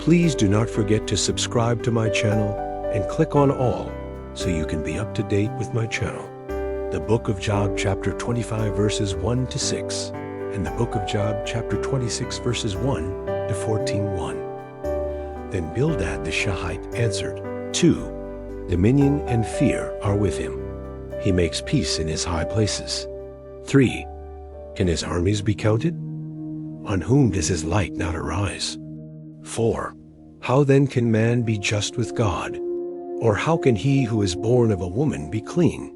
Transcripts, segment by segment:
Please do not forget to subscribe to my channel and click on all so you can be up to date with my channel. The Book of Job chapter 25 verses 1 to 6 and the Book of Job chapter 26 verses 1 to 14:1. Then Bildad the Shuhite answered, 2. Dominion and fear are with him. He makes peace in his high places. 3. Can his armies be counted? On whom does his light not arise? 4. How then can man be just with God? Or how can he who is born of a woman be clean?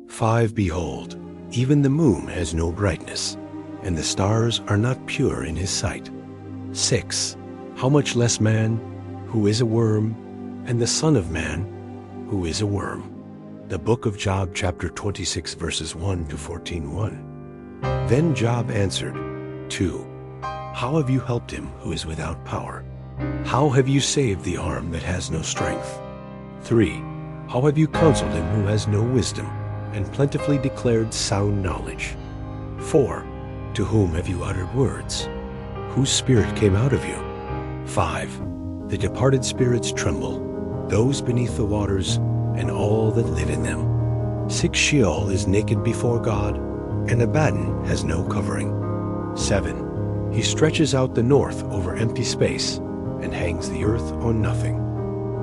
5. Behold, even the moon has no brightness, and the stars are not pure in his sight. 6. How much less man, who is a worm, and the Son of Man, who is a worm. The Book of Job chapter 26 verses 1 to 14:1. Then Job answered, 2. How have you helped him who is without power? How have you saved the arm that has no strength? 3. How have you counseled him who has no wisdom, and plentifully declared sound knowledge? 4. To whom have you uttered words? Whose spirit came out of you? 5. The departed spirits tremble, those beneath the waters, and all that live in them. 6. Sheol is naked before God, and Abaddon has no covering. 7. He stretches out the north over empty space, and hangs the earth on nothing.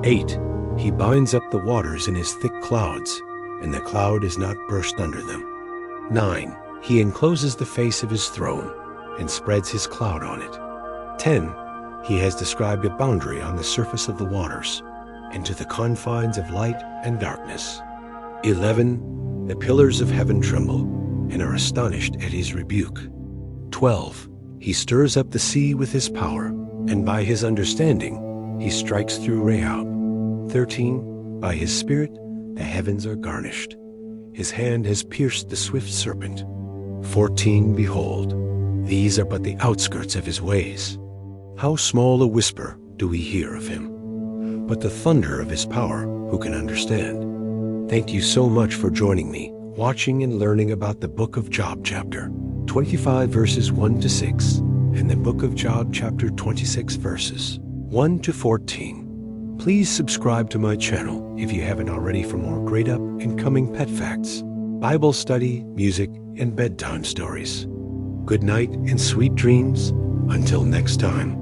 8. He binds up the waters in his thick clouds, and the cloud is not burst under them. 9. He encloses the face of his throne, and spreads his cloud on it. 10. He has described a boundary on the surface of the waters, and to the confines of light and darkness. 11. The pillars of heaven tremble, and are astonished at his rebuke. 12. He stirs up the sea with his power, and by his understanding he strikes through Rahab. 13. By his spirit the heavens are garnished. His hand has pierced the swift serpent. 14. Behold, these are but the outskirts of his ways. How small a whisper do we hear of him? But the thunder of his power, who can understand? Thank you so much for joining me, watching and learning about the Book of Job chapter 25 verses 1 to 6 and the Book of Job chapter 26 verses 1 to 14. Please subscribe to my channel if you haven't already for more great up and coming pet facts, Bible study, music, and bedtime stories. Good night and sweet dreams until next time.